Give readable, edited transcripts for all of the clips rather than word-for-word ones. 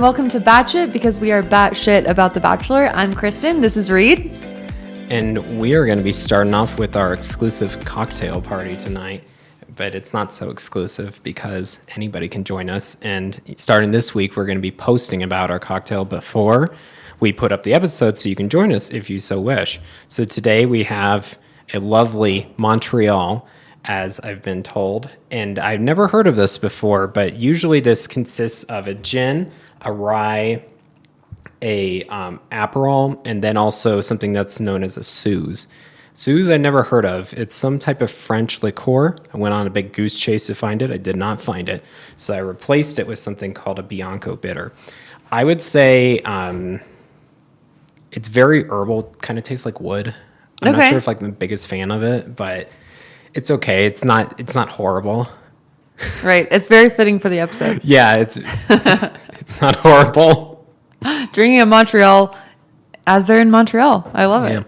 and welcome to Batshit, because we are batshit about The Bachelor. I'm Kristin. This is Reid. And we are going to be starting off with our exclusive cocktail party tonight. But it's not so exclusive because anybody can join us. And starting this week, we're going to be posting about our cocktail before we put up the episode, so you can join us if you so wish. So today we have a lovely Montreal, as I've been told. And I've never heard of this before, but usually this consists of a gin, a rye, a Aperol, and then also something that's known as a Suze. Suze I never heard of. It's some type of French liqueur. I went on a big goose chase to find it. I did not find it. So I replaced it with something called a Bianco bitter. I would say it's very herbal, kind of tastes like wood. I'm not sure if I'm the biggest fan of it, but it's okay. It's not horrible. Right. It's very fitting for the episode. Yeah, it's not horrible. Drinking in Montreal as they're in Montreal. I love it.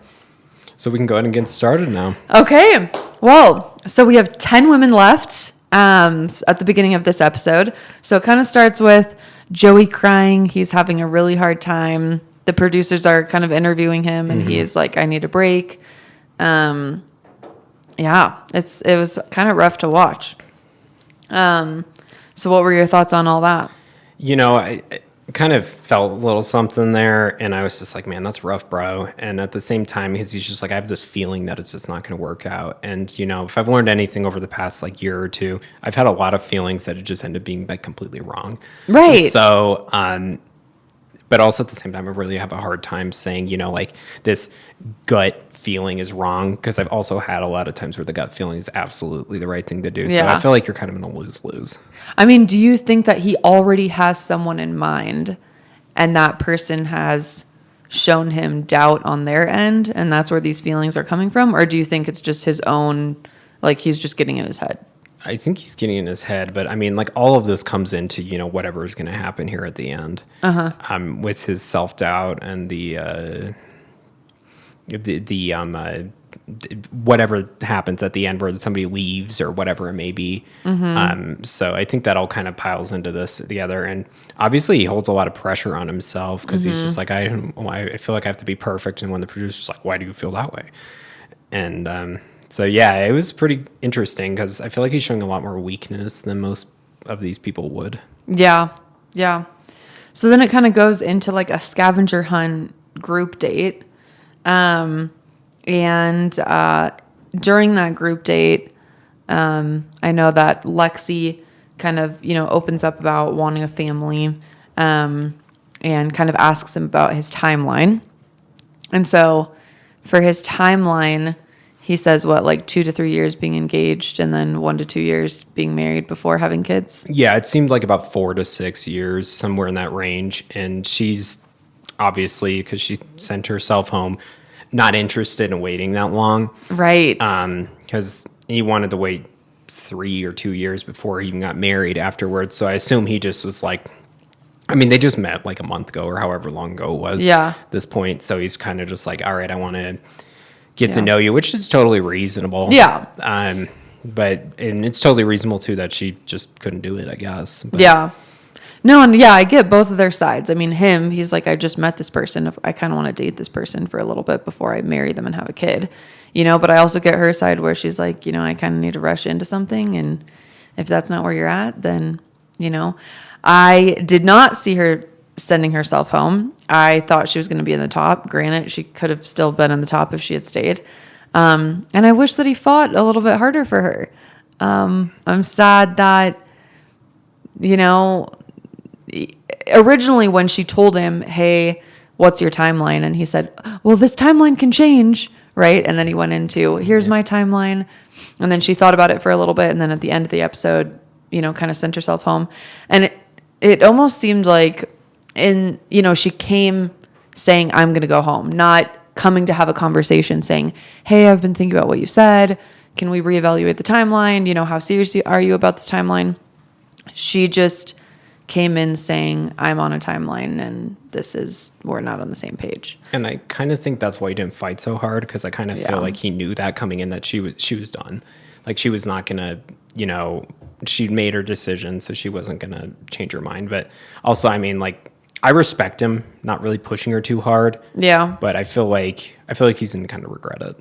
So we can go ahead and get started now. Okay. Well, so we have 10 women left at the beginning of this episode. So it kind of starts with Joey crying. He's having a really hard time. The producers are kind of interviewing him, and he is like, I need a break. Yeah, it was kind of rough to watch. So what were your thoughts on all that? You know, I kind of felt a little something there, and I was just like, man, that's rough, bro. And at the same time, he's just like, I have this feeling that it's just not going to work out. And, you know, if I've learned anything over the past like year or two, I've had a lot of feelings that it just ended up being like completely wrong. Right. So, but also at the same time, I really have a hard time saying, you know, like this gut feeling is wrong, because I've also had a lot of times where the gut feeling is absolutely the right thing to do. So I feel like you're kind of in a lose-lose. I mean, do you think that he already has someone in mind and that person has shown him doubt on their end and that's where these feelings are coming from? Or do you think it's just his own, like he's just getting in his head? I think he's getting in his head, but I mean, like all of this comes into, you know, whatever is going to happen here at the end, with his self-doubt and the whatever happens at the end where somebody leaves or whatever it may be. So I think that all kind of piles into this together. And obviously he holds a lot of pressure on himself because he's just like, I feel like I have to be perfect. And when the producer's like, why do you feel that way? And, so yeah, it was pretty interesting because I feel like he's showing a lot more weakness than most of these people would. Yeah. So then it kind of goes into like a scavenger hunt group date. And during that group date, I know that Lexi kind of, you know, opens up about wanting a family, and kind of asks him about his timeline. And so for his timeline, he says like 2 to 3 years being engaged and then 1 to 2 years being married before having kids. Yeah, it seemed like about 4 to 6 years, somewhere in that range. And she's obviously, because she sent herself home, not interested in waiting that long. Right. Because he wanted to wait 3 or 2 years before he even got married afterwards. So I assume he just was like, I mean, they just met like a month ago or however long ago it was. Yeah. At this point. So he's kind of just like, all right, I want to get to know you, which is totally reasonable. Yeah. And it's totally reasonable too that she just couldn't do it, I guess. But. Yeah. No, and yeah, I get both of their sides. I mean, he's like, I just met this person. I kind of want to date this person for a little bit before I marry them and have a kid, you know, but I also get her side where she's like, you know, I kind of need to rush into something. And if that's not where you're at, then, you know, I did not see her sending herself home. I thought she was going to be in the top. Granted, she could have still been in the top if she had stayed. And I wish that he fought a little bit harder for her. I'm sad that, you know, originally when she told him, hey, what's your timeline? And he said, well, this timeline can change, right? And then he went into, here's my timeline. And then she thought about it for a little bit. And then at the end of the episode, you know, kind of sent herself home. And it almost seemed like, she came saying, I'm going to go home, not coming to have a conversation saying, hey, I've been thinking about what you said. Can we reevaluate the timeline? You know, how serious are you about this timeline? She just came in saying, I'm on a timeline and we're not on the same page. And I kind of think that's why he didn't fight so hard, because I kind of feel like he knew that coming in that she was done. Like she was not going to, you know, she'd made her decision, so she wasn't going to change her mind. But also, I mean, like, I respect him not really pushing her too hard. Yeah. But I feel like he's going to kind of regret it,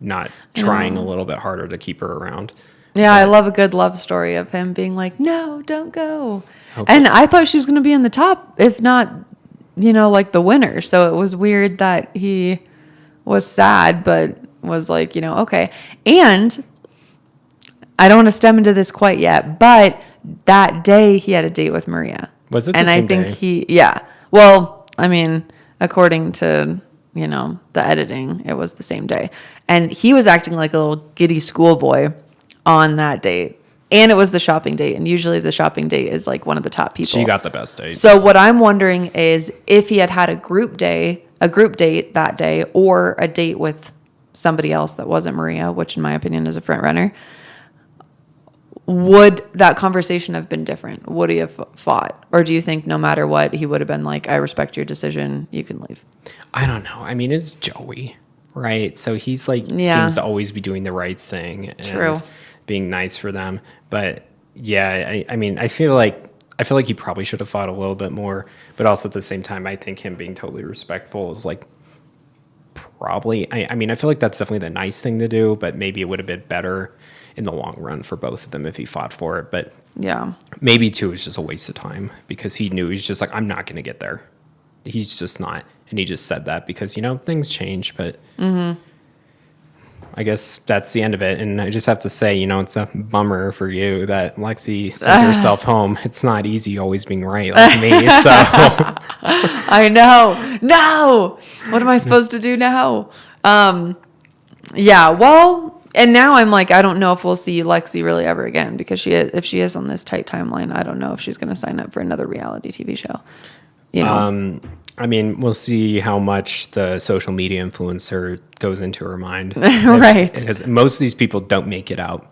not trying a little bit harder to keep her around. Yeah, I love a good love story of him being like, no, don't go. Okay. And I thought she was going to be in the top, if not, like the winner. So it was weird that he was sad, but was like, okay. And I don't want to stem into this quite yet, but that day he had a date with Maria. Was it the same day? And I think well, I mean, according to, the editing, it was the same day. And he was acting like a little giddy schoolboy on that date. And it was the shopping date. And usually the shopping date is like one of the top people. She got the best date. So what I'm wondering is if he had a group date that day, or a date with somebody else that wasn't Maria, which in my opinion is a front runner, would that conversation have been different? Would he have fought? Or do you think no matter what, he would have been like, I respect your decision, you can leave? I don't know. I mean, it's Joey, right? So he's like, seems to always be doing the right thing and being nice for them. But yeah, I mean, I feel like he probably should have fought a little bit more, but also at the same time, I think him being totally respectful is like probably, I mean, I feel like that's definitely the nice thing to do, but maybe it would have been better in the long run for both of them if he fought for it. But yeah, maybe too, it was just a waste of time because he knew he's just like, I'm not going to get there. He's just not. And he just said that because, things change, but I guess that's the end of it. And I just have to say, it's a bummer for you that Lexi sent herself home. It's not easy always being right like me. So I know. No. What am I supposed to do now? Yeah. Well, and now I'm like, I don't know if we'll see Lexi really ever again because if she is on this tight timeline, I don't know if she's going to sign up for another reality TV show. I mean, we'll see how much the social media influencer goes into her mind. Right. Because most of these people don't make it out.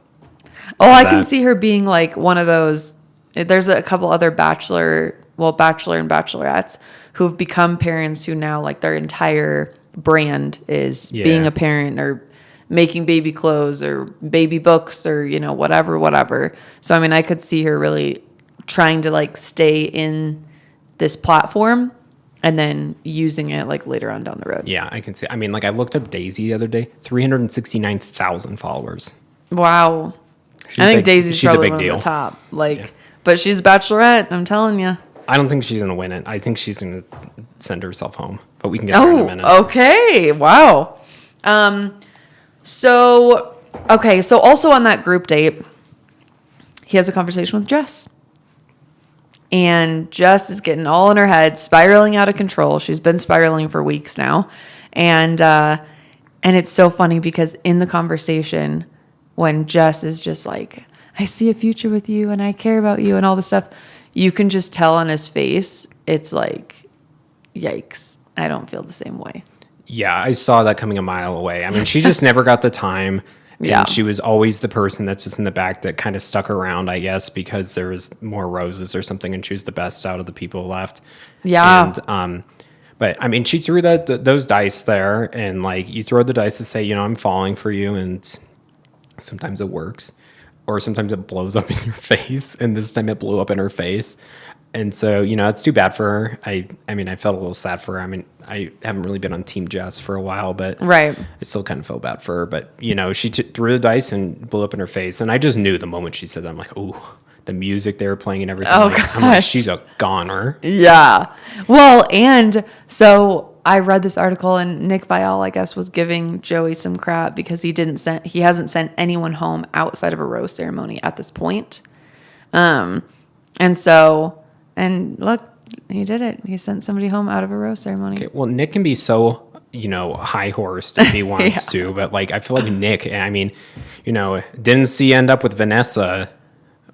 Oh, I can see her being like one of those. There's a couple other Bachelor and Bachelorettes who've become parents who now like their entire brand is being a parent or making baby clothes or baby books or, whatever. So, I mean, I could see her really trying to like stay in this platform and then using it like later on down the road. Yeah, I can see. I mean, like I looked up Daisy the other day, 369,000 followers. Wow. I think Daisy's probably a big deal. The top. But she's a Bachelorette, I'm telling you. I don't think she's going to win it. I think she's going to send herself home. But we can get there in a minute. Okay. Wow. So also on that group date, he has a conversation with Jess. And Jess is getting all in her head, spiraling out of control. She's been spiraling for weeks now. And it's so funny because in the conversation, when Jess is just like, I see a future with you and I care about you and all this stuff, you can just tell on his face, it's like, yikes, I don't feel the same way. Yeah, I saw that coming a mile away. I mean, she just never got the time. And she was always the person that's just in the back that kind of stuck around, I guess, because there was more roses or something, and she was the best out of the people left. Yeah. And but I mean, she threw those dice there, and like you throw the dice to say, I'm falling for you, and sometimes it works, or sometimes it blows up in your face, and this time it blew up in her face. And so, it's too bad for her. I mean, I felt a little sad for her. I mean, I haven't really been on Team Jess for a while, but I still kind of felt bad for her. But, she threw the dice and blew up in her face. And I just knew the moment she said that, I'm like, ooh, the music they were playing and everything. Oh, gosh. I'm like, she's a goner. Yeah. Well, and so I read this article and Nick Viall, I guess, was giving Joey some crap because he hasn't sent anyone home outside of a rose ceremony at this point. And look, he did it. He sent somebody home out of a rose ceremony. Okay, well, Nick can be so, high horsed if he wants to, but like I feel like Nick, I mean, didn't see end up with Vanessa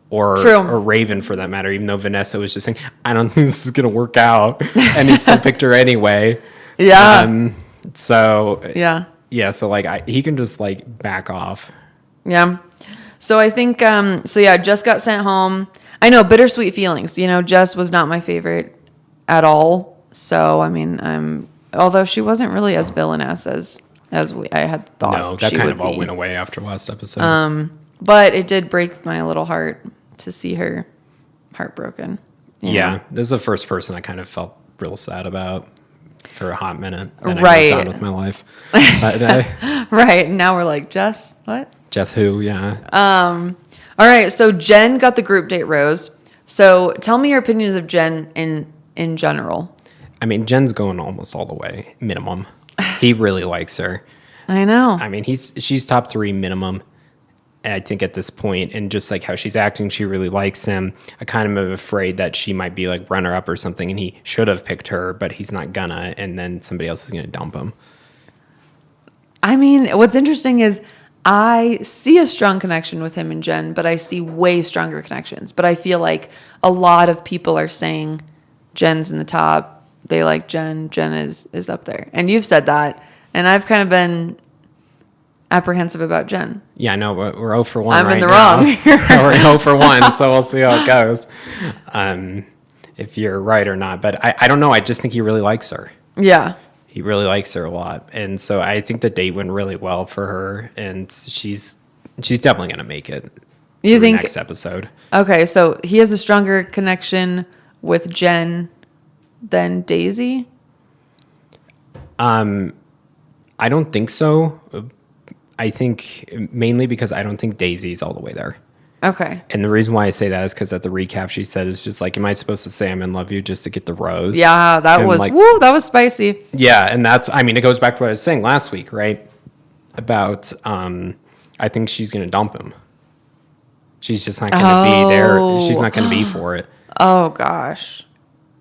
or Raven for that matter, even though Vanessa was just saying, I don't think this is gonna work out, and he still picked her anyway. Yeah. So so like he can just like back off. Yeah. So I think Jess got sent home. I know, bittersweet feelings. Jess was not my favorite at all. So, I mean, although she wasn't really as villainous as I had thought. No, that she kind would of all be. went away after last episode. But it did break my little heart to see her heartbroken. Yeah, this is the first person I kind of felt real sad about for a hot minute. Then Right. I moved on with my life. But, Right. Now we're like, Jess, what? Jess who, yeah. All right. So Jen got the group date rose. So tell me your opinions of Jen in general. I mean, Jen's going almost all the way, minimum. He really likes her. I know. I mean, she's top 3 minimum, I think, at this point. And just like how she's acting, she really likes him. I kind of am afraid that she might be like runner up or something, and he should have picked her, but he's not gonna. And then somebody else is gonna dump him. I mean, what's interesting is I see a strong connection with him and Jen, but I see way stronger connections. But I feel like a lot of people are saying Jen's in the top. They like Jen. Jen is up there. And you've said that. And I've kind of been apprehensive about Jen. Yeah, I know. We're 0 for 1 I'm right in the now. wrong. We're 0 for 1, so we'll see how it goes. If you're right or not. But I don't know. I just think he really likes her. Yeah. He really likes her a lot. And so I think the date went really well for her. And she's definitely going to make it. You think? Next episode. Okay, so he has a stronger connection with Jen than Daisy? I don't think so. I think mainly because I don't think Daisy's all the way there. Okay. And the reason why I say that is because at the recap she said it's just like, am I supposed to say I'm in love you just to get the rose? Yeah, that And was, like, woo, that was spicy. yeah, and that's, I mean, it goes back to what I was saying last week, right? About, I think she's going to dump him. She's just not going to be there. She's not going to be for it. Oh, gosh.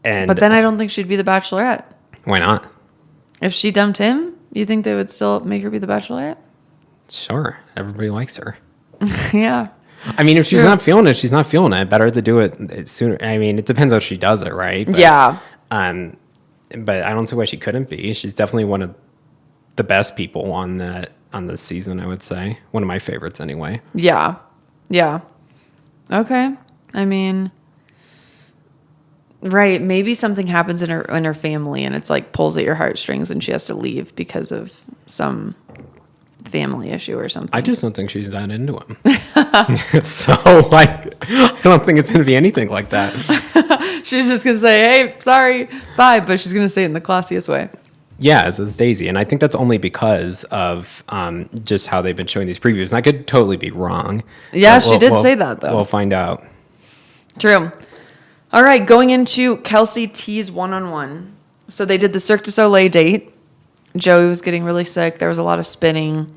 And But then I don't think she'd be the Bachelorette. why not? If she dumped him, you think they would still make her be the Bachelorette? Sure, everybody likes her. Yeah. I mean, if she's True. not feeling it, she's not feeling it. Better to do it sooner. I mean, it depends how she does it, right? But, Yeah. But I don't see why she couldn't be. She's definitely one of the best people on this season, I would say. One of my favorites, anyway. Yeah. Yeah. Okay. I mean, right. Maybe something happens in her family and it's like pulls at your heartstrings and she has to leave because of some family issue or something. I just don't think she's that into him. So, like, I don't think it's going to be anything like that. She's just going to say, hey, sorry, bye. But she's going to say it in the classiest way. Yeah, as is Daisy. And I think that's only because of just how they've been showing these previews. And I could totally be wrong. Yeah, But she did say that, though. We'll find out. True. All right, going into Kelsey T's one-on-one. So they did the Cirque du Soleil date. Joey was getting really sick. There was a lot of spinning.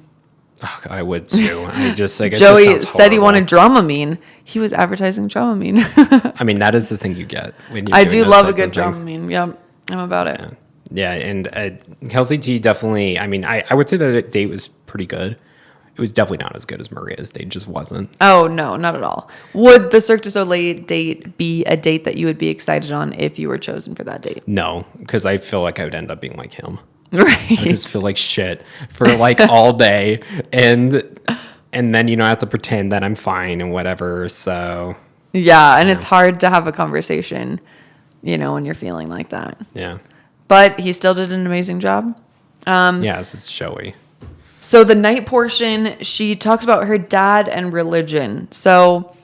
Oh, I would too. I just like it Joey just sounds said he horrible. wanted Dramamine. He was advertising Dramamine. I mean, that is the thing you get when you're I doing do those love a types good of things. Dramamine. Yep, I'm about it. Yeah, and Kelsey T definitely, I mean, I would say the date was pretty good. It was definitely not as good as Maria's date, just wasn't. Oh, no, not at all. Would the Cirque du Soleil date be a date that you would be excited on if you were chosen for that date? No, because I feel like I would end up being like him. Right. I just feel like shit for like all day. And then, I have to pretend that I'm fine and whatever. So, Yeah, and it's hard to have a conversation, when you're feeling like that. yeah. But he still did an amazing job. Yeah, this is showy. So the night portion, she talks about her dad and religion. So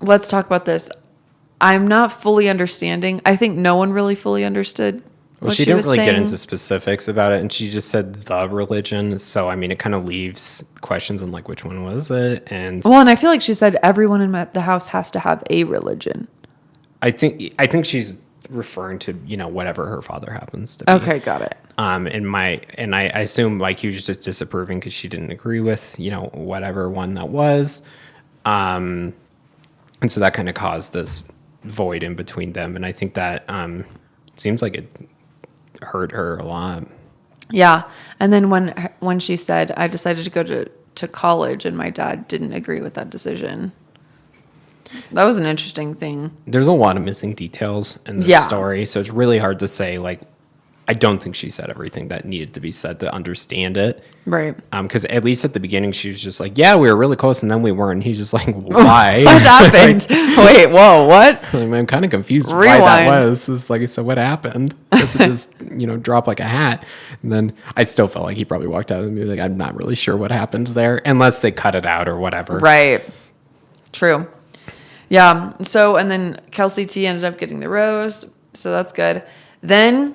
let's talk about this. I'm not fully understanding. I think no one really fully understood Well, what she didn't was really get saying. into specifics about it, and she just said the religion. So, I mean, it kind of leaves questions on like which one was it, and Well, and I feel like she said everyone in the house has to have a religion. I think she's referring to whatever her father happens to be. Okay, got it. And I assume like he was just disapproving because she didn't agree with whatever one that was, and so that kind of caused this void in between them, and I think that seems like it hurt her a lot. Yeah, and then when she said, I decided to go to college and my dad didn't agree with that decision. That was an interesting thing. There's a lot of missing details in this story, so it's really hard to say. Like, I don't think she said everything that needed to be said to understand it. Right. Because at least at the beginning, she was just like, "Yeah, we were really close, and then we weren't." And he's just like, "Why? What happened? Wait, whoa, what? I'm kind of confused why that was. It's like, so what happened? Does it just drop like a hat? And then I still felt like he probably walked out of the movie like, I'm not really sure what happened there, unless they cut it out or whatever. Right. True. Yeah. So, and then Kelsey T ended up getting the rose. So that's good. Then,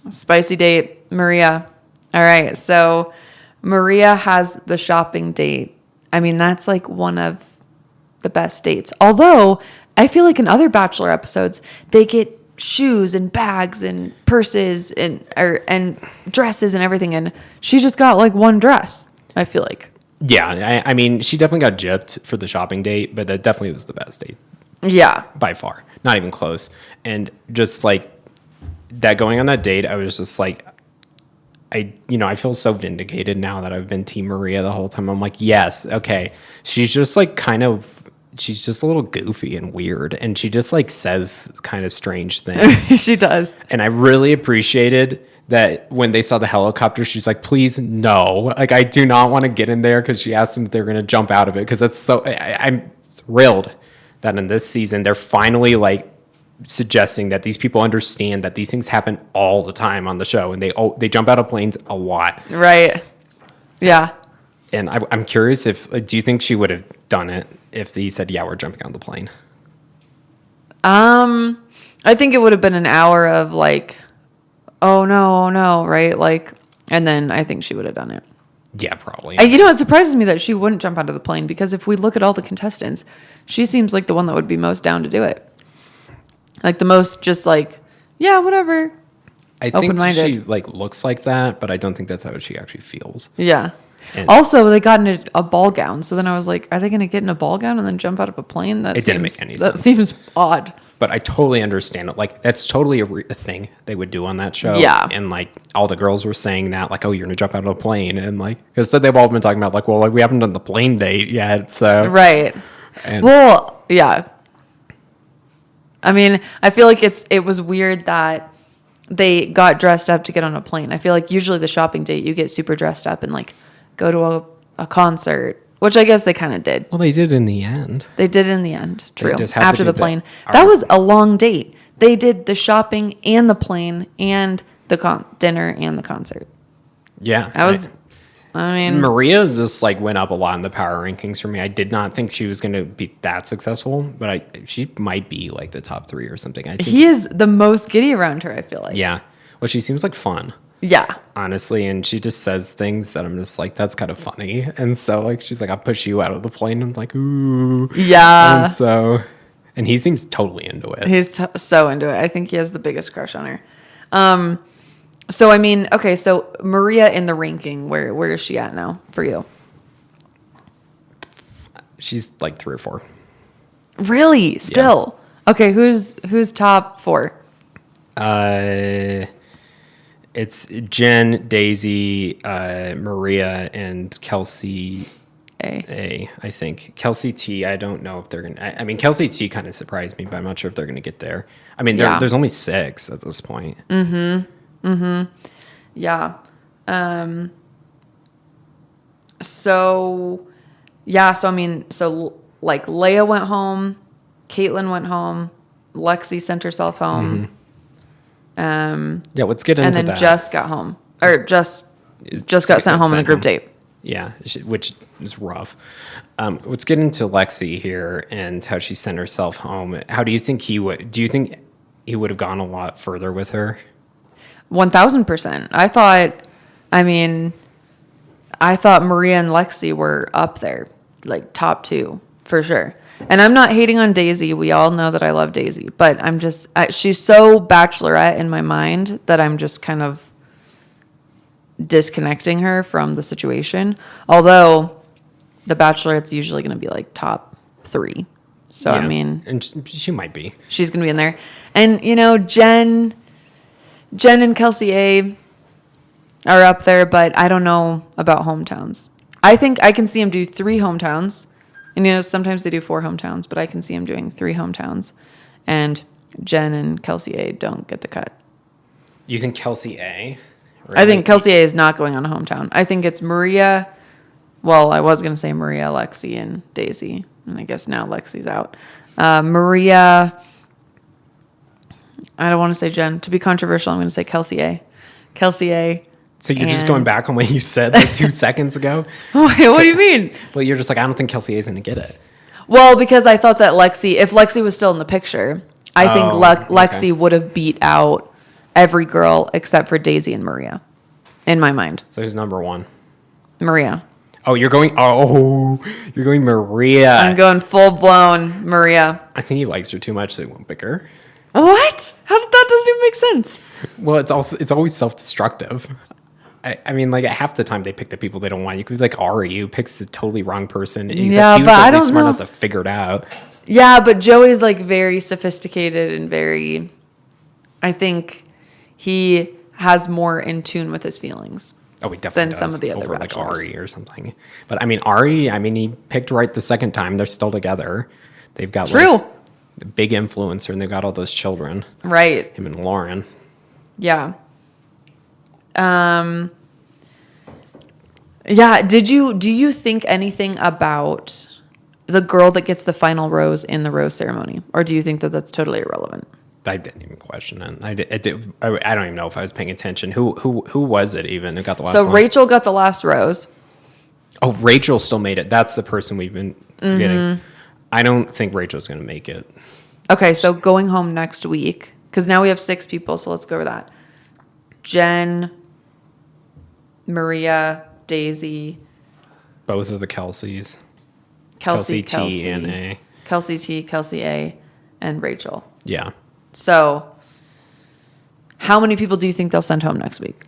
spicy date, Maria. All right. So Maria has the shopping date. I mean, that's like one of the best dates. Although I feel like in other Bachelor episodes, they get shoes and bags and purses and dresses and everything. And she just got like one dress, I feel like. Yeah. I mean, she definitely got gypped for the shopping date, but that definitely was the best date. Yeah. By far. Not even close. And just like that going on that date, I was just like, I feel so vindicated now that I've been Team Maria the whole time. I'm like, yes, okay. She's just like she's just a little goofy and weird. And she just like says kind of strange things. She does. And I really appreciated that when they saw the helicopter, she's like, please, no. Like, I do not want to get in there, because she asked them if they're going to jump out of it. Because that's so, I'm thrilled that in this season, they're finally like suggesting that these people understand that these things happen all the time on the show. And they jump out of planes a lot. Right. Yeah. And I'm curious do you think she would have done it if he said, yeah, we're jumping on the plane? I think it would have been an hour of like, oh no, right? Like, and then I think she would have done it. Yeah, probably. It surprises me that she wouldn't jump out of the plane, because if we look at all the contestants, she seems like the one that would be most down to do it. Like the most just like, yeah, whatever. I think she like looks like that, but I don't think that's how she actually feels. Yeah. And also, they got in a ball gown. So then I was like, are they going to get in a ball gown and then jump out of a plane? It didn't make any sense. That seems odd. But I totally understand it. Like, that's totally a thing they would do on that show. Yeah. And, like, all the girls were saying that, like, oh, you're going to jump out of a plane. And, like, because they've all been talking about, like, well, like, we haven't done the plane date yet. So. Right. Well, yeah. I mean, I feel like it was weird that they got dressed up to get on a plane. I feel like usually the shopping date, you get super dressed up and, like, go to a concert, which I guess they kind of did. Well, they did in the end. They did in the end. True. After the plane. That was a long date. They did the shopping and the plane and the dinner and the concert. Yeah. I mean, Maria just like went up a lot in the power rankings for me. I did not think she was going to be that successful, but she might be like the top 3 or something. I think he is the most giddy around her, I feel like. Yeah. Well, she seems like fun. Yeah. Honestly, and she just says things that I'm just like, that's kind of funny. And so, like, she's like, I'll push you out of the plane. I'm like, ooh. Yeah. And he seems totally into it. He's so into it. I think he has the biggest crush on her. So, I mean, okay, so Maria in the ranking, where is she at now for you? She's like 3 or 4. Really? Still? Yeah. Okay, who's top 4? It's Jen, Daisy, Maria, and Kelsey A, I think. Kelsey T, I don't know if they're going to... I mean, Kelsey T kind of surprised me, but I'm not sure if they're going to get there. I mean, there's only 6 at this point. Yeah. So, I mean, like, Leia went home, Caitlin went home, Lexi sent herself home. Yeah, let's get into that. And then Jess got home, or just got sent home on a group date. Yeah, which is rough. Let's get into Lexi here and how she sent herself home. How do you think he would? Do you think he would have gone a lot further with her? 1,000%. I thought Maria and Lexi were up there, like top 2 for sure. And I'm not hating on Daisy. We all know that I love Daisy, but I'm just, she's so Bachelorette in my mind that I'm just kind of disconnecting her from the situation. Although the Bachelorette's usually going to be like top 3. So, yeah, I mean. And she might be. She's going to be in there. And, Jen and Kelsey A are up there, but I don't know about hometowns. I think I can see him do 3 hometowns. And, sometimes they do 4 hometowns, but I can see him doing 3 hometowns. And Jen and Kelsey A don't get the cut. You think Kelsey A? Really? I think Kelsey A is not going on a hometown. I think it's Maria. Well, I was going to say Maria, Lexi, and Daisy. And I guess now Lexi's out. Maria. I don't want to say Jen. To be controversial, I'm going to say Kelsey A. Kelsey A. So you're just going back on what you said like 2 seconds ago? What do you mean? Well, you're just like, I don't think Kelsey A is going to get it. Well, because I thought that if Lexi was still in the picture, I think Okay. Lexi would have beat out every girl except for Daisy and Maria, in my mind. So who's number one? Maria. Oh, you're going Maria. I'm going full blown Maria. I think he likes her too much, so he won't pick her. What? That doesn't even make sense. Well, it's always self-destructive. I mean, like, half the time they pick the people they don't want. You could be like Ari, who picks the totally wrong person. And he was at least smart enough to figure it out. Yeah, but Joey's like very sophisticated and very, I think he has more in tune with his feelings. Oh, he definitely than some of the other over like bachelors. Ari or something. But I mean, Ari, he picked right the second time. They're still together. They've got like a big influencer, and they've got all those children. Right. Him and Lauren. Yeah. Yeah. Do you think anything about the girl that gets the final rose in the rose ceremony, or do you think that that's totally irrelevant? I didn't even question it. I don't even know if I was paying attention. Who was it even who got the last one? So Rachel got the last rose. Oh, Rachel still made it. That's the person we've been forgetting. Mm-hmm. I don't think Rachel's going to make it. Okay, so going home next week, because now we have 6 people, so let's go over that. Jen, Maria, Daisy. Both of the Kelseys. Kelsey T and A. Kelsey T, Kelsey A, and Rachel. Yeah. So how many people do you think they'll send home next week?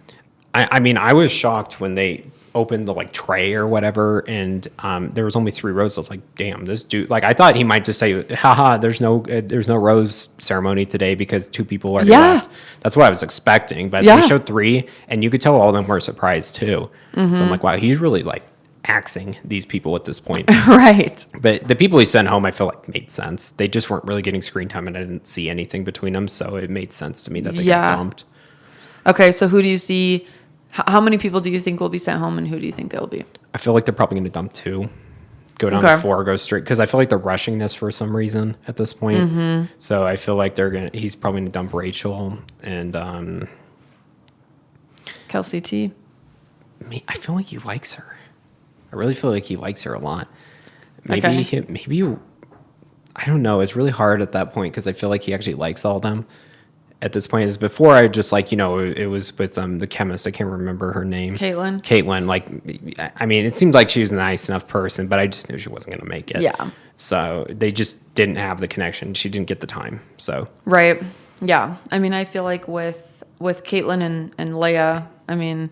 I mean, I was shocked when they opened the like tray or whatever, and there was only 3 roses. I was like, damn, this dude, like, I thought he might just say, haha, there's no rose ceremony today because 2 people already left. That's what I was expecting, but they showed 3, and you could tell all of them were surprised too. Mm-hmm. So I'm like, wow, he's really like axing these people at this point. Right. But the people he sent home, I feel like made sense. They just weren't really getting screen time, and I didn't see anything between them, so it made sense to me that they got bumped. Okay, so who do you see? How many people do you think will be sent home, and who do you think they'll be? I feel like they're probably going to dump 2, go down to 4, go straight, because I feel like they're rushing this for some reason at this point. Mm-hmm. So I feel like he's probably going to dump Rachel and Kelsey T. I feel like he likes her. I really feel like he likes her a lot. Maybe I don't know. It's really hard at that point because I feel like he actually likes all of them. At this point, is before I just like, it was with the chemist. I can't remember her name. Caitlin. Like, I mean, it seemed like she was a nice enough person, but I just knew she wasn't going to make it. Yeah. So they just didn't have the connection. She didn't get the time. So. Right. Yeah. I mean, I feel like with Caitlin and Leia, I mean,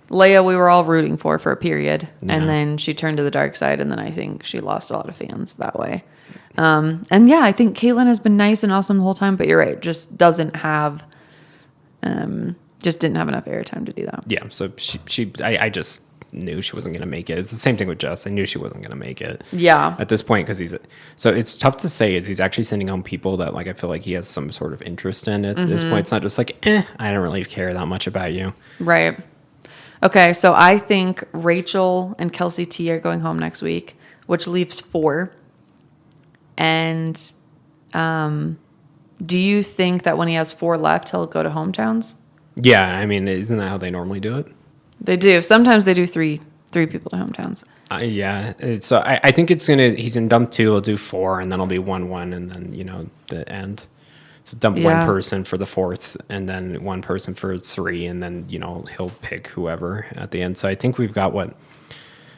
Leia, we were all rooting for a period, and then she turned to the dark side, and then I think she lost a lot of fans that way. And yeah, I think Caitlin has been nice and awesome the whole time, but you're right, just didn't have enough airtime to do that. Yeah, so I just knew she wasn't going to make it. It's the same thing with Jess. I knew she wasn't going to make it. Yeah. At this point, because so it's tough to say, is he's actually sending home people that like I feel like he has some sort of interest in at this point. It's not just like, I don't really care that much about you. Right. Okay, so I think Rachel and Kelsey T are going home next week, which leaves 4. And do you think that when he has 4 left, he'll go to hometowns? Yeah, I mean, isn't that how they normally do it? They do. Sometimes they do three people to hometowns. Yeah. So I think he's gonna dump 2, he'll do 4, and then it'll be 1-1, and then the end. So dump 1 person for the 4th, and then 1 person for 3, and then he'll pick whoever at the end. So I think we've got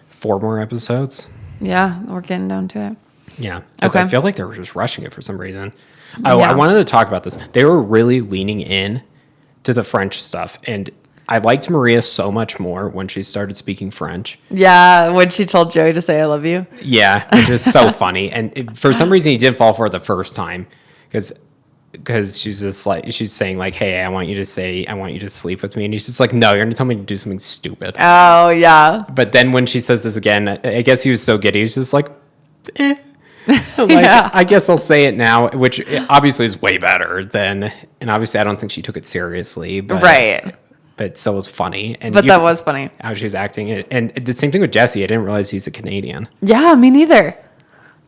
4 more episodes. Yeah, we're getting down to it. Yeah, because I feel like they were just rushing it for some reason. Oh, I wanted to talk about this. They were really leaning in to the French stuff, and I liked Maria so much more when she started speaking French. Yeah, when she told Joey to say "I love you." Yeah, which is so funny, and for some reason he did fall for it the first time, because she's just like, she's saying like, hey, I want you to sleep with me, and he's just like, no, you're gonna tell me to do something stupid. Oh yeah. But then when she says this again, I guess he was so giddy, he's just like, I guess I'll say it now, which obviously is way better and obviously I don't think she took it seriously, but right. But still was funny. But that was funny. How she was acting. And the same thing with Jesse. I didn't realize he's a Canadian. Yeah, me neither.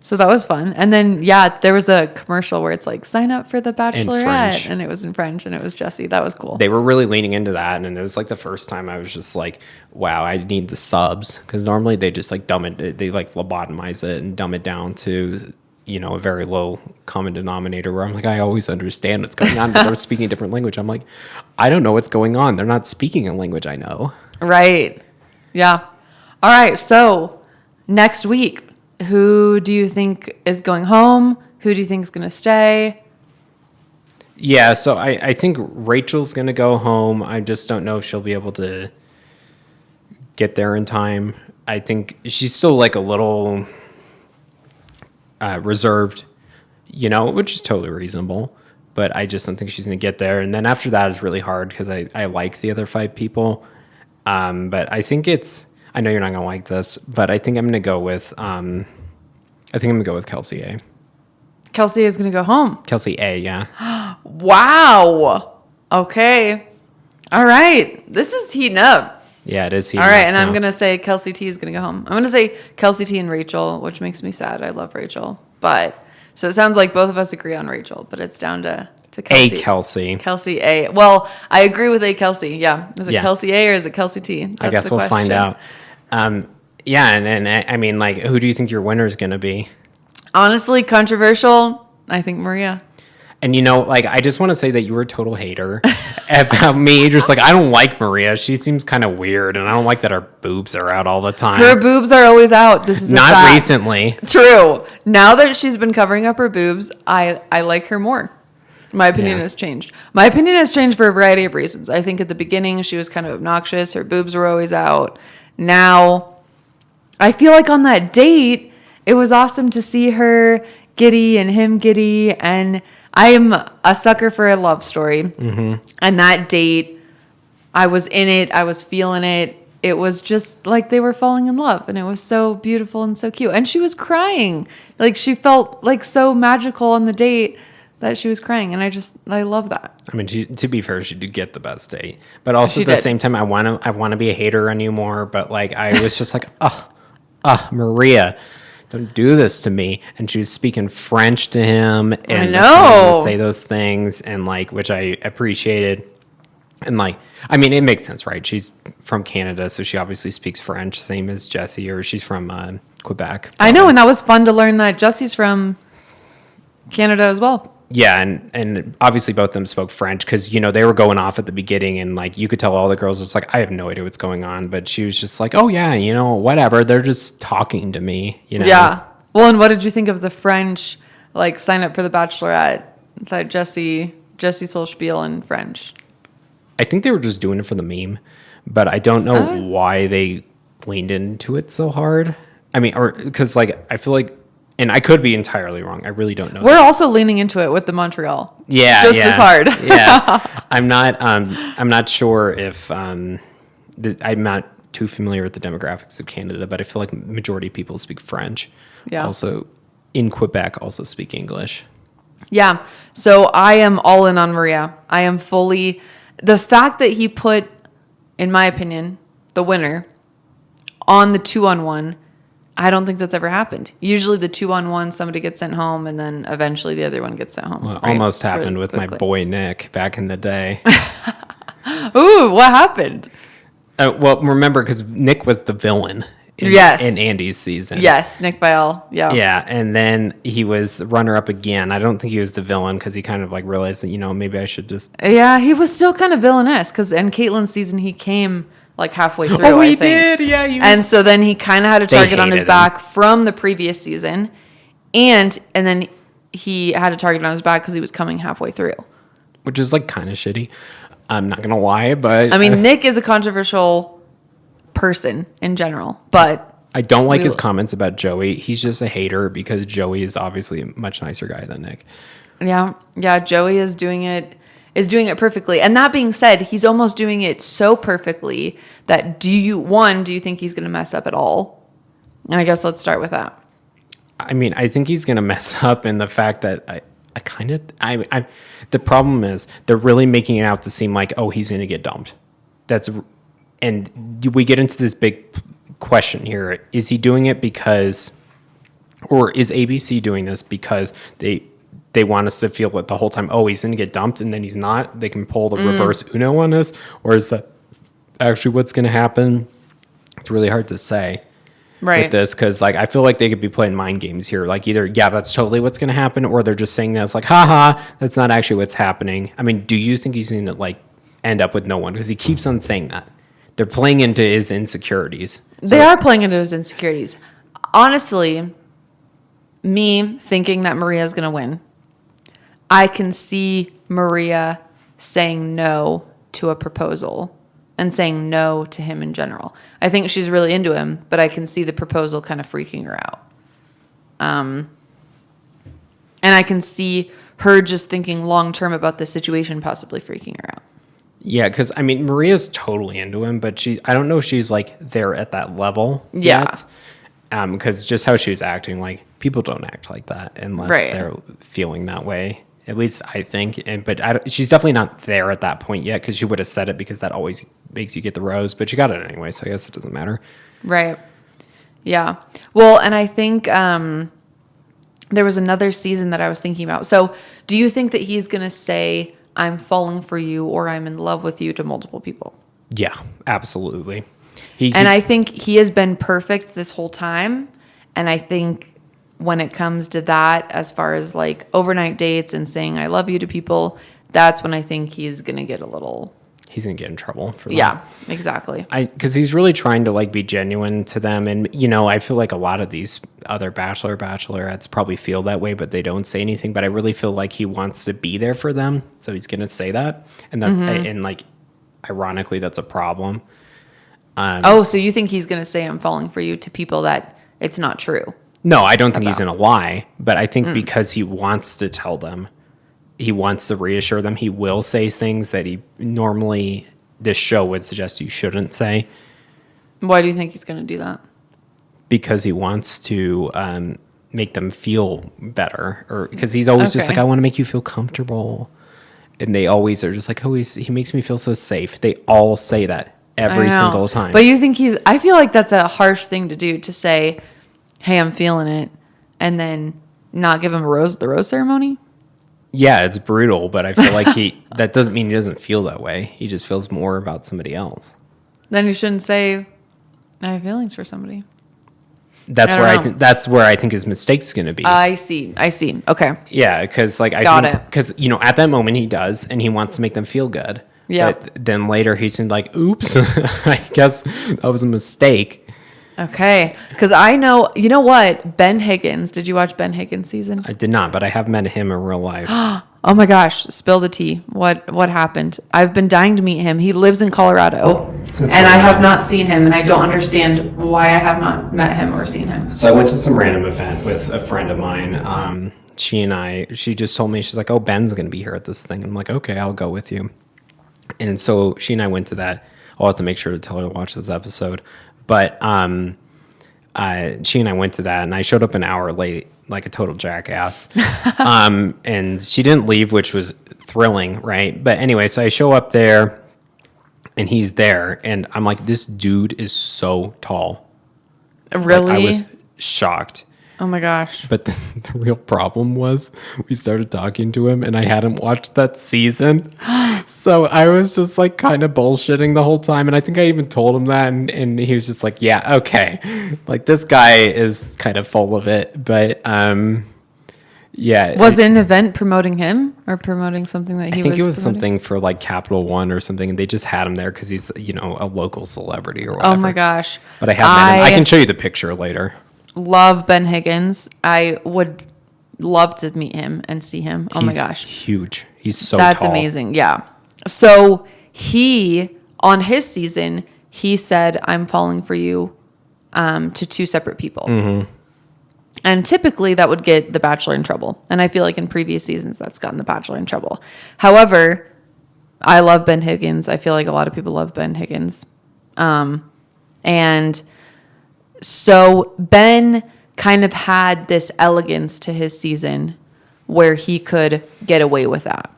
So that was fun. And then, there was a commercial where it's like, sign up for the Bachelorette. And it was in French, and it was Jesse. That was cool. They were really leaning into that. And it was like the first time I was just like, wow, I need the subs. Because normally they just like they like lobotomize it and dumb it down to a very low common denominator where I'm like, I always understand what's going on, but they're speaking a different language. I'm like, I don't know what's going on. They're not speaking a language I know. Right. Yeah. All right. So next week, who do you think is going home? Who do you think is going to stay? Yeah. So I think Rachel's going to go home. I just don't know if she'll be able to get there in time. I think she's still like a little reserved, which is totally reasonable. But I just don't think she's going to get there. And then after that is really hard because I like the other 5 people. But I think I know you're not going to like this, but I think I'm going to go with, Kelsey A. Kelsey is going to go home. Kelsey A, yeah. Wow. Okay. All right. This is heating up. Yeah, it is heating up. All right. And I'm going to say Kelsey T is going to go home. I'm going to say Kelsey T and Rachel, which makes me sad. I love Rachel. But so it sounds like both of us agree on Rachel, but it's down to Kelsey. A Kelsey. Kelsey A. Well, I agree with A Kelsey. Yeah. Is it Yeah. Kelsey A or is it Kelsey T? That's I guess we'll find out. Yeah. And I mean, like, who do you think your winner is going to be? Honestly, controversial. I think Maria. And, I just want to say that you were a total hater about me. Just like, I don't like Maria. She seems kind of weird. And I don't like that her boobs are out all the time. Her boobs are always out. This is not recently. True. Now that she's been covering up her boobs, I like her more. My opinion has changed. My opinion has changed for a variety of reasons. I think at the beginning, she was kind of obnoxious. Her boobs were always out. Now, I feel like on that date, it was awesome to see her giddy and him giddy. And I am a sucker for a love story. Mm-hmm. And that date, I was in it. I was feeling it. It was just like they were falling in love. And it was so beautiful and so cute. And she was crying. Like she felt like so magical on the date that she was crying. And I love that. I mean, to be fair, she did get the best date. But also at the same time, I want to be a hater on you more. But like, I was just like, Maria, don't do this to me. And she was speaking French to him and to say those things and like, which I appreciated. And like, I mean, it makes sense, right? She's from Canada, so she obviously speaks French, same as Jessie, or she's from Quebec. Probably. I know, and that was fun to learn that Jessie's from Canada as well. Yeah, and obviously both of them spoke French because, they were going off at the beginning and, like, you could tell all the girls was like, I have no idea what's going on. But she was just like, oh, yeah, whatever. They're just talking to me, Yeah. Well, and what did you think of the French, like, sign up for the Bachelorette, that Jessie told spiel in French? I think they were just doing it for the meme, but I don't know why they leaned into it so hard. I mean, or because, like, I feel like, and I could be entirely wrong. I really don't know. We're also leaning into it with the Montreal. Yeah, just as hard. Yeah, I'm not sure if I'm not too familiar with the demographics of Canada, but I feel like majority of people speak French. Yeah. Also, in Quebec, also speak English. Yeah. So I am all in on Maria. I am fully. The fact that he put, in my opinion, the winner on the 2-on-1. I don't think that's ever happened. Usually the 2-on-1, somebody gets sent home, and then eventually the other one gets sent home. Well, right? Almost happened with my boy Nick back in the day. Ooh, what happened? Well, remember, because Nick was the villain in Andy's season. Yes, Nick Viall. Yeah. Yeah, and then he was runner-up again. I don't think he was the villain because he kind of like realized that, maybe I should just... Yeah, he was still kind of villainous because in Caitlin's season, he came... like halfway through. Oh, he did. Yeah. And so then he kind of had a target on his back from the previous season. And then he had a target on his back because he was coming halfway through. Which is like kind of shitty. I'm not going to lie, but... I mean, Nick is a controversial person in general, but... I don't like his comments about Joey. He's just a hater because Joey is obviously a much nicer guy than Nick. Yeah. Yeah, Joey is doing it perfectly. And that being said, he's almost doing it so perfectly that do you think he's going to mess up at all? And I guess let's start with that. I mean, I think he's going to mess up in the fact that the problem is they're really making it out to seem like, oh, he's going to get dumped. And we get into this big question here. Is he doing it because, or is ABC doing this because they want us to feel that the whole time, oh, he's going to get dumped, and then he's not? They can pull the reverse Uno on us? Or is that actually what's going to happen? It's really hard to say. Right. with this, because like I feel like they could be playing mind games here. Like either that's totally what's going to happen, or they're just saying that it's like haha, that's not actually what's happening. I mean, do you think he's going to like end up with no one? Because he keeps on saying that they're playing into his insecurities. They are playing into his insecurities. Honestly, me thinking that Maria's going to win, I can see Maria saying no to a proposal and saying no to him in general. I think she's really into him, but I can see the proposal kind of freaking her out. And I can see her just thinking long term about the situation, possibly freaking her out. Yeah, because I mean, Maria's totally into him, but I don't know if she's like there at that level yet. Because just how she was acting, like people don't act like that unless they're feeling that way. At least I think. But she's definitely not there at that point yet, because she would have said it, because that always makes you get the rose. But she got it anyway, so I guess it doesn't matter. Right. Yeah. Well, and I think there was another season that I was thinking about. So do you think that he's going to say, I'm falling for you or I'm in love with you to multiple people? Yeah, absolutely. I think he has been perfect this whole time. And I think when it comes to that, as far as like overnight dates and saying I love you to people, that's when I think he's going to get a little... He's going to get in trouble for that. Yeah, exactly. Because he's really trying to like be genuine to them. And, you know, I feel like a lot of these other bachelorettes probably feel that way, but they don't say anything. But I really feel like he wants to be there for them. So he's going to say that. And that, and like, ironically, that's a problem. So you think he's going to say I'm falling for you to people that it's not true? No, I don't think he's going to lie. But I think because he wants to tell them, he wants to reassure them, he will say things that he normally, this show would suggest you shouldn't say. Why do you think he's going to do that? Because he wants to make them feel better. Or because he's always just like, I want to make you feel comfortable. And they always are just like, oh, he makes me feel so safe. They all say that every single time. But you think I feel like that's a harsh thing to do, to say, hey, I'm feeling it, and then not give him a rose at the rose ceremony? Yeah, it's brutal, but I feel like that doesn't mean he doesn't feel that way. He just feels more about somebody else. Then you shouldn't say, I have feelings for somebody. That's where I think his mistake's going to be. I see. Okay. Yeah, because like because you know at that moment he does, and he wants to make them feel good. Yeah. But then later he's like, "Oops, I guess that was a mistake." Okay, because I know, you know what? Ben Higgins. Did you watch Ben Higgins' season? I did not, but I have met him in real life. Oh my gosh! Spill the tea. What happened? I've been dying to meet him. He lives in Colorado, and I have not seen him, and I don't understand why I have not met him or seen him. So I went to some random event with a friend of mine. She just told me, she's like, "Oh, Ben's going to be here at this thing." I'm like, "Okay, I'll go with you." And so she and I went to that. I'll have to make sure to tell her to watch this episode. But she and I went to that, and I showed up an hour late, like a total jackass. And she didn't leave, which was thrilling, right? But anyway, so I show up there, and he's there, and I'm like, this dude is so tall. Really? Like, I was shocked. Oh my gosh. But the real problem was we started talking to him, and I hadn't watched that season. So I was just like kind of bullshitting the whole time. And I think I even told him that. And he was just like, yeah, okay. Like this guy is kind of full of it. But yeah. Was it an event promoting him or promoting something that he was? I think it was promoting? something for like Capital One or something. And they just had him there because he's, you know, a local celebrity or whatever. Oh my gosh. But I have met him. I can show you the picture later. Love Ben Higgins. I would love to meet him and see him. Oh my gosh. Huge. He's so That's tall. amazing. Yeah. So he, on his season, he said, I'm falling for you to two separate people. Mm-hmm. And typically that would get The Bachelor in trouble. And I feel like in previous seasons that's gotten The Bachelor in trouble. However, I love Ben Higgins. I feel like a lot of people love Ben Higgins. And so Ben kind of had this elegance to his season where he could get away with that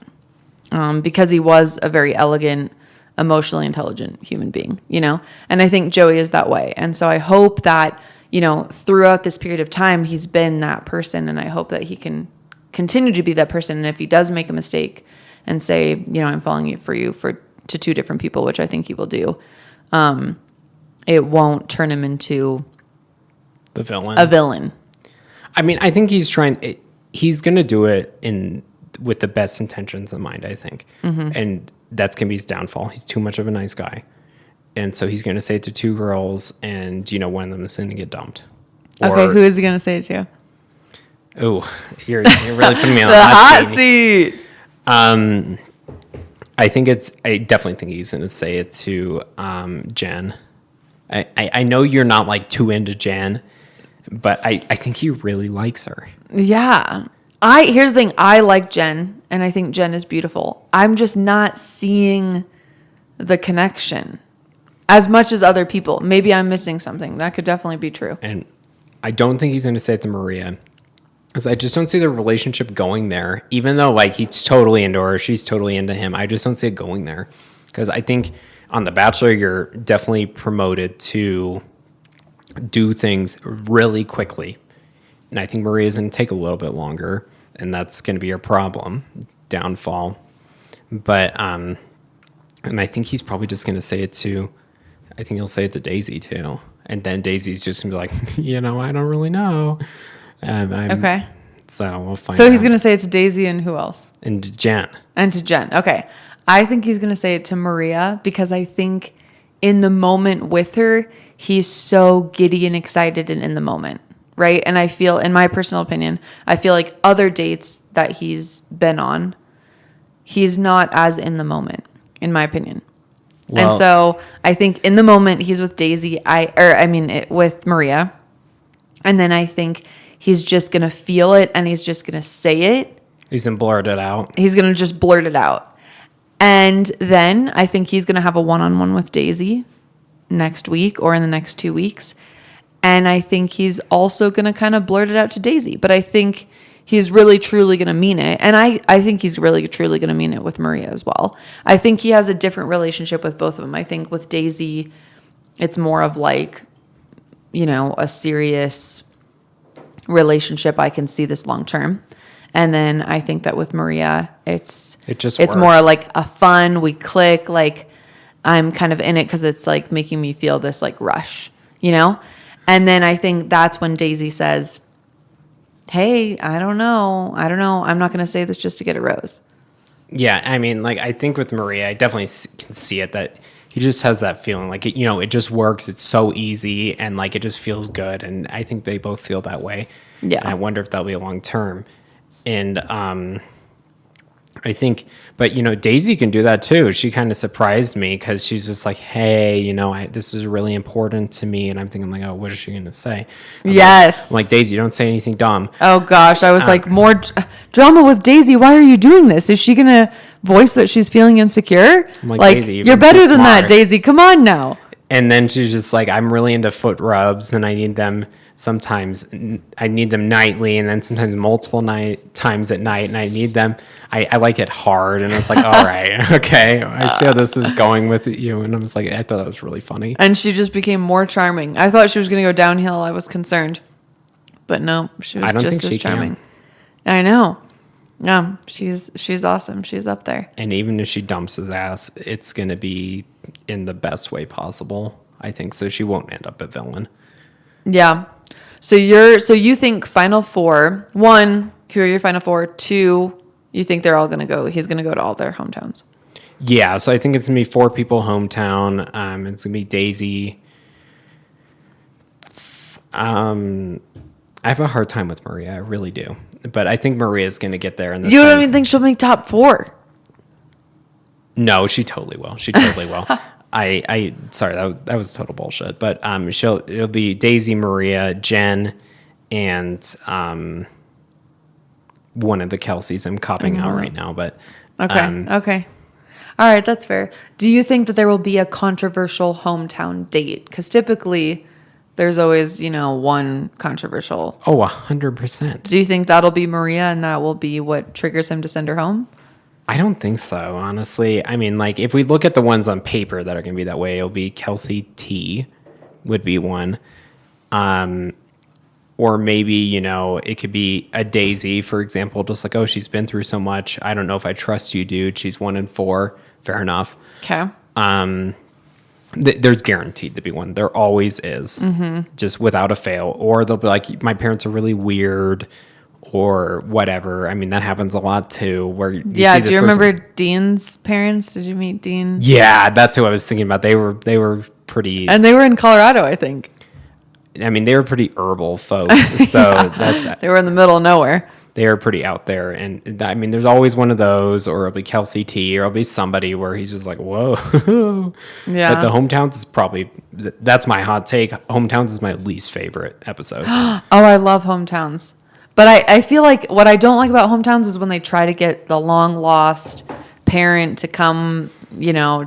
because he was a very elegant, emotionally intelligent human being, you know? And I think Joey is that way. And so I hope that, you know, throughout this period of time, he's been that person. And I hope that he can continue to be that person. And if he does make a mistake and say, you know, I'm falling for you to two different people, which I think he will do, it won't turn him into The villain. A villain. I mean, I think he's going to do it with the best intentions in mind, I think. And that's going to be his downfall. He's too much of a nice guy. And so he's going to say it to two girls, and, one of them is going to get dumped. Okay, who is he going to say it to? Oh, you're really putting me on The the hot seat. I definitely think he's going to say it to Jen. I know you're not like too into Jen, but I think he really likes her. Yeah. Here's the thing. I like Jen, and I think Jen is beautiful. I'm just not seeing the connection as much as other people. Maybe I'm missing something. That could definitely be true. And I don't think he's going to say it to Maria, because I just don't see the relationship going there. Even though like he's totally into her, she's totally into him, I just don't see it going there. Because I think on The Bachelor, you're definitely promoted to do things really quickly. And I think Maria's going to take a little bit longer, and that's going to be your problem, downfall. But, and I think he's probably just going to say it to, I think he'll say it to Daisy too. And then Daisy's just going to be like, I don't really know. Okay. So we'll find out. So he's going to say it to Daisy and who else? And to Jen. And to Jen. Okay. I think he's going to say it to Maria, because I think in the moment with her, he's so giddy and excited and in the moment. Right. And I feel, in my personal opinion, I feel like other dates that he's been on, he's not as in the moment, in my opinion. Well, and so I think in the moment he's with Daisy, with Maria. And then I think he's just going to feel it, and he's just going to say it. He's going to blurt it out. He's going to just blurt it out. And then I think he's going to have a one-on-one with Daisy next week or in the next 2 weeks. And I think he's also going to kind of blurt it out to Daisy. But I think he's really, truly going to mean it. And I think he's really, truly going to mean it with Maria as well. I think he has a different relationship with both of them. I think with Daisy, it's more of like, a serious relationship. I can see this long term. And then I think that with Maria, it's more like a fun, we click, like I'm kind of in it because it's like making me feel this like rush, And then I think that's when Daisy says, hey, I don't know. I'm not going to say this just to get a rose. Yeah, I mean, like I think with Maria, I definitely can see it that he just has that feeling like, it just works. It's so easy and like it just feels good. And I think they both feel that way. Yeah. And I wonder if that'll be a long term. And I think, but Daisy can do that too. She kind of surprised me because she's just like, hey, this is really important to me. And I'm thinking like, oh, what is she going to say? Yes. I'm like, Daisy, don't say anything dumb. Oh gosh. I was like, more drama with Daisy. Why are you doing this? Is she going to voice that she's feeling insecure? I'm like Daisy, you're better than that, Daisy. Come on now. And then she's just like, I'm really into foot rubs and I need them nightly, and then sometimes multiple times at night, and I need them. I like it hard, and I was like, all right, okay, I see how this is going with you, and I was like, I thought that was really funny. And she just became more charming. I thought she was going to go downhill. I was concerned, but no, she was just as charming. I know. Yeah, she's awesome. She's up there. And even if she dumps his ass, it's going to be in the best way possible, I think. So she won't end up a villain. Yeah. So you think final four, 1, who are your final 4? 2, you think they're all going to go, he's going to go to all their hometowns. Yeah. So I think it's going to be 4 people hometown. It's going to be Daisy. I have a hard time with Maria. I really do. But I think Maria's going to get there. You don't even think she'll make top 4? No, she totally will. She totally will. Sorry, that was total bullshit. But it'll be Daisy, Maria, Jen, and one of the Kelseys. I'm copping out right now, but okay. All right, that's fair. Do you think that there will be a controversial hometown date? Because typically there's always, one controversial. Oh, 100%. Do you think that'll be Maria and that will be what triggers him to send her home? I don't think so, honestly. I mean, like, if we look at the ones on paper that are going to be that way, it'll be Kelsey T would be one. Or maybe, it could be a Daisy, for example, just like, oh, she's been through so much. I don't know if I trust you, dude. She's 1 in 4. Fair enough. Okay. There's guaranteed to be one. There always is, just without a fail. Or they'll be like, my parents are really weird, or whatever. I mean, that happens a lot too. Where you Yeah, see do this you person- remember Dean's parents? Did you meet Dean? Yeah, that's who I was thinking about. They were pretty. And they were in Colorado, I think. I mean, they were pretty herbal folk. So They were in the middle of nowhere. they are pretty out there. And I mean, there's always one of those, or it'll be Kelsey T, or it'll be somebody where he's just like, whoa. Yeah. But the Hometowns is probably, that's my hot take. Hometowns is my least favorite episode. Oh, I love Hometowns. But I feel like what I don't like about Hometowns is when they try to get the long lost parent to come,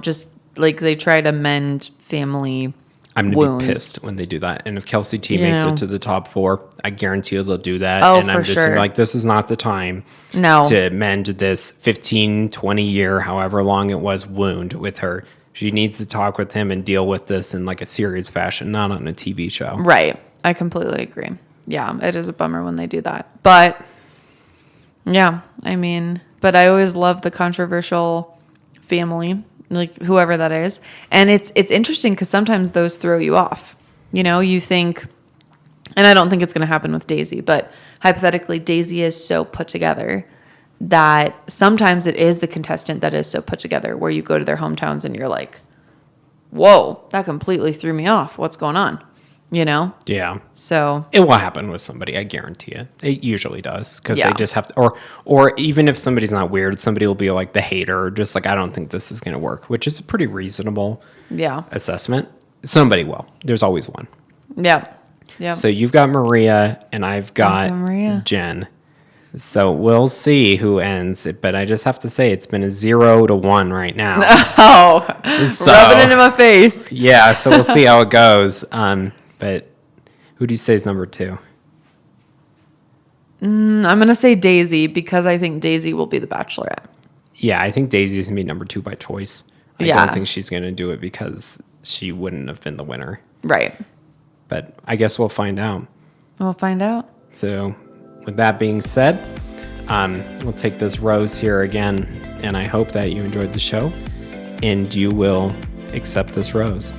just like they try to mend family I'm going to wounds. be pissed when they do that. And if Kelsey T You makes know. it to the top 4, I guarantee you they'll do that. Oh, and I'm for just sure. like, this is not the time No. to mend this 15, 20 year, however long it was, wound with her. She needs to talk with him and deal with this in like a serious fashion, not on a TV show. Right. I completely agree. Yeah, it is a bummer when they do that. But yeah, I mean, but I always love the controversial family, like whoever that is. And it's interesting because sometimes those throw you off. You think, and I don't think it's going to happen with Daisy, but hypothetically, Daisy is so put together that sometimes it is the contestant that is so put together where you go to their hometowns and you're like, whoa, that completely threw me off. What's going on? Yeah. So It will happen with somebody, I guarantee it. It usually does, because Yeah. they just have to, or even if somebody's not weird, somebody will be like the hater, just like, I don't think this is going to work, which is a pretty reasonable yeah. assessment. Somebody will. There's always one. Yeah. Yeah. So you've got Maria, and I've got got Maria. Jen. So we'll see who ends it, but I just have to say it's been a 0-1 right now. Oh, So- rub it into my face. Yeah, so we'll see how it goes. But who do you say is number 2? I'm going to say Daisy because I think Daisy will be the Bachelorette. Yeah, I think Daisy's going to be number 2 by choice. I Yeah. don't think she's going to do it because she wouldn't have been the winner. Right. But I guess we'll find out. We'll find out. So with that being said, we'll take this rose here again. And I hope that you enjoyed the show and you will accept this rose.